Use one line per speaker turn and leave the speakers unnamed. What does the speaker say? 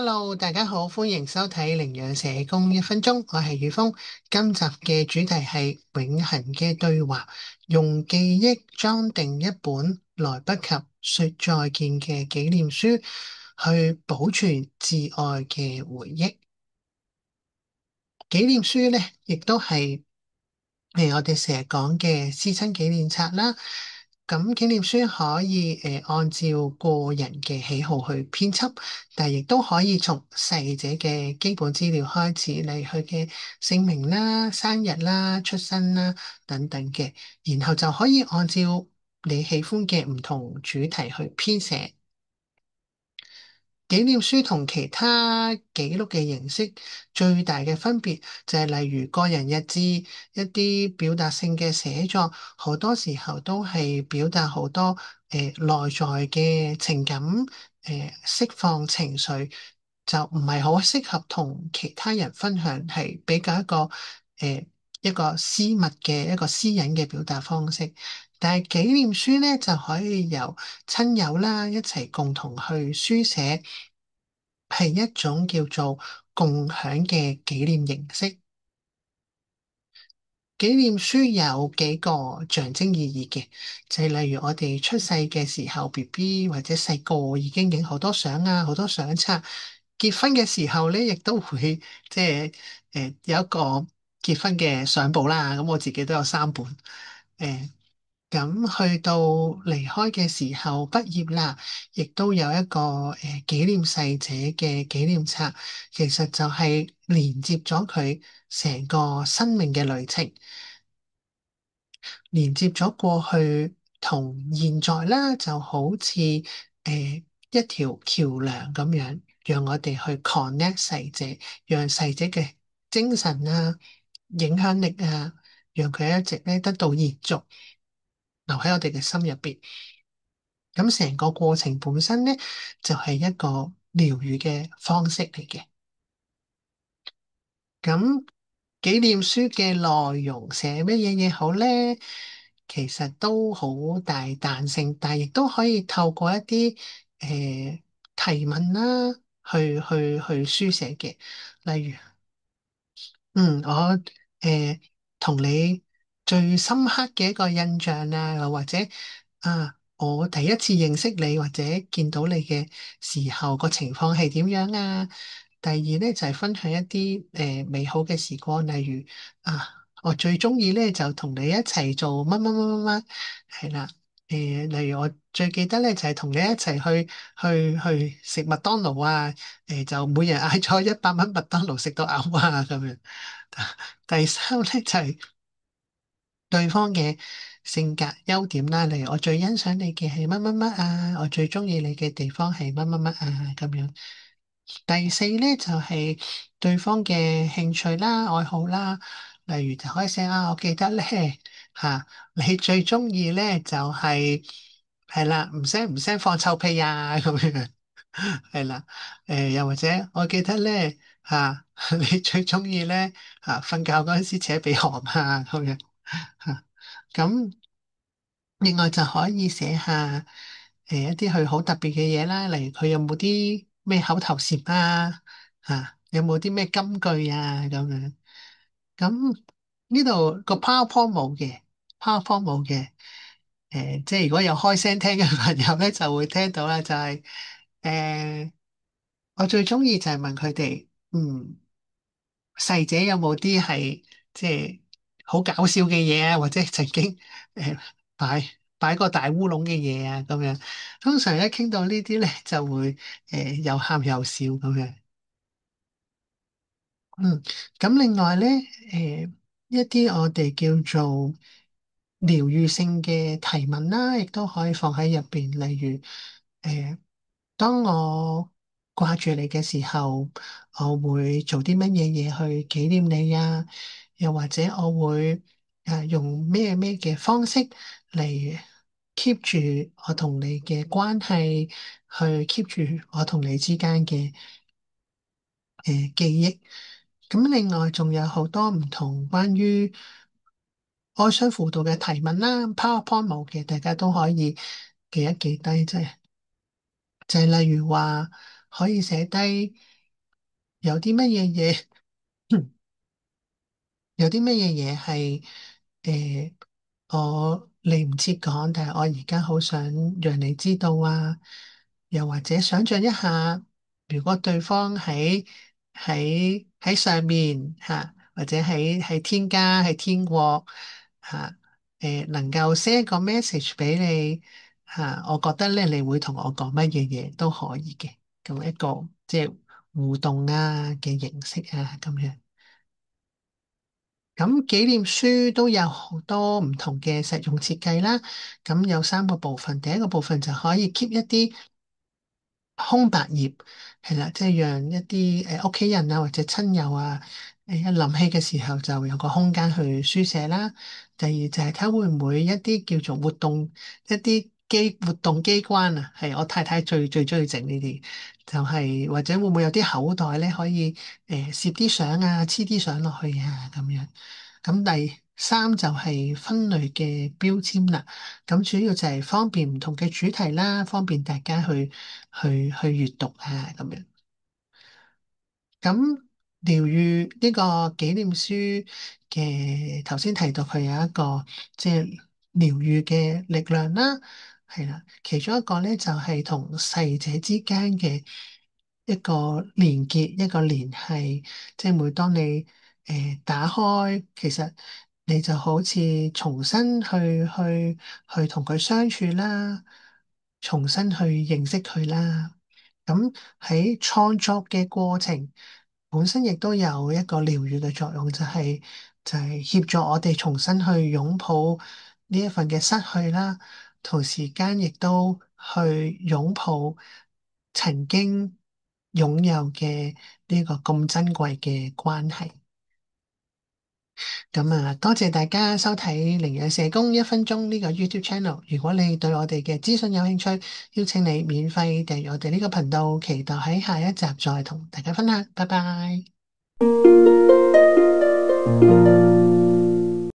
Hello，大家好，歡迎收睇領養社工1分鐘，我係宇峰。今集嘅主題係永恆嘅對話，用記憶裝訂一本來不及說再見嘅紀念書，去保存摯愛嘅回憶。紀念書咧，亦都係我哋成日講嘅師親紀念冊啦。咁紀念書可以按照個人嘅喜好去編輯，但係亦都可以從逝者嘅基本資料開始，例如佢嘅姓名啦、生日啦、出生啦等等嘅，然後就可以按照你喜歡嘅唔同主題去編寫。紀念書同其他記錄嘅形式最大嘅分別就係例如個人日誌，一啲表達性嘅寫作，好多時候都係表達好多內在嘅情感，釋放情緒，就唔係好適合同其他人分享，係比較誒一個私密嘅一個私隱嘅表達方式。但係紀念書咧就可以由親友啦一齊共同去書寫。係一種叫做共享嘅紀念形式。紀念書有幾個象徵意義嘅，就係例如我哋出世嘅時候，BB 或者細個已經影好多相啊，好多相冊。結婚嘅時候咧，亦都會即係有一個結婚嘅相簿啦。咁我自己都有3本。誒咁去到離開嘅時候，畢業啦，亦都有一個紀念逝者嘅紀念冊，其實就係連接咗佢成個生命嘅旅程，連接咗過去同現在啦，就好似一條橋樑咁樣，讓我哋去 connect 逝者，讓逝者嘅精神啊、影響力啊，讓佢一直咧得到延續。留喺我哋嘅心入邊，咁成個過程本身咧就係一個療癒嘅方式嚟嘅。咁紀念書嘅內容寫乜嘢嘢好咧？其實都好大彈性，但係亦都可以透過一啲提問啦，去書寫嘅。例如，我同你最深刻嘅一個印象啊，又或者我第一次認識你或者見到你嘅時候個情況係點樣啊？第二咧就係分享一啲美好嘅時光，例如我最中意咧就同你一齊做乜乜乜乜乜，係啦。例如我最記得咧就係同你一齊去食麥當勞啊，就每人嗌咗100蚊麥當勞食到嘔啊咁樣。第三咧就係對方嘅性格優點啦，例如我最欣賞你嘅係乜乜乜啊，我最中意你嘅地方係乜乜乜啊咁樣。第四咧就係對方嘅興趣啦、愛好啦，例如就可以寫我記得咧你最中意咧就係啦，唔聲放臭屁啊咁樣，係啦。又或者我記得咧你最中意咧瞓覺嗰陣時扯鼻鼾啊咁樣。咁另外就可以寫下一啲佢好特別嘅嘢啦，例如佢有冇啲咩口頭禪啊，有冇啲咩金句啊咁樣。咁呢度個 PowerPoint 冇嘅，PowerPoint 冇嘅。即係如果有開聲聽嘅朋友咧，就會聽到啦，就係我最中意就係問佢哋，逝者有冇啲係即係好搞笑嘅嘢啊，或者曾經誒擺擺個大烏龍嘅嘢啊咁樣。通常一傾到呢啲咧，就會又喊又笑咁樣。嗯，咁另外咧，一啲我哋叫做療愈性嘅提問啦，亦都可以放喺入邊。例如，當我掛住你嘅時候，我會做啲乜嘢嘢去紀念你啊？又或者我會用咩咩嘅方式嚟 keep 住我同你嘅關係，去 keep 住我同你之間嘅記憶。咁另外仲有好多唔同關於愛雙輔導嘅提問啦，PowerPoint 冇嘅，大家都可以記一記低，即係就係例如話可以寫低。有啲乜嘢嘢，有啲乜嘢嘢係誒我嚟唔切講，但係我而家好想讓你知道啊。又或者想象一下，如果對方喺上面嚇，或者喺天家喺天國嚇，能夠 send 一個 message 俾你嚇，我覺得咧你會同我講乜嘢嘢都可以嘅，咁一個即係互動啊嘅形式啊咁樣。咁紀念書都有好多唔同嘅實用設計啦。咁有三個部分，第一個部分就可以 keep 一啲空白頁，係啦，即係讓一啲屋企人啊或者親友啊，一諗起嘅時候就有個空間去書寫啦。第二就係睇下會唔會一啲叫做一啲活動機關啊，係我太太最中意整呢啲，就係或者會唔會有啲口袋咧可以攝啲相啊，黐啲相落去啊咁樣。咁第三就係分類嘅標籤啦，咁主要就係方便唔同嘅主題啦，方便大家去閱讀啊咁樣。咁療愈呢個紀念書嘅頭先提到佢有一個即係療愈嘅力量啦，係啦，其中一個咧就係同逝者之間嘅一個連結，一個聯繫，即係每當你打開，其實你就好似重新去同佢相處啦，重新去認識佢啦。咁喺創作嘅過程本身亦都有一個療愈嘅作用，就係協助我哋重新去擁抱呢一份嘅失去啦，同時間亦都去擁抱曾經擁有嘅呢個咁珍貴嘅關係。咁啊，多謝大家收睇《靈養社工1分鐘》呢個 YouTube channel。如果你對我哋嘅資訊有興趣，邀請你免費訂閱我哋呢個頻道，期待喺下一集再同大家分享。拜拜。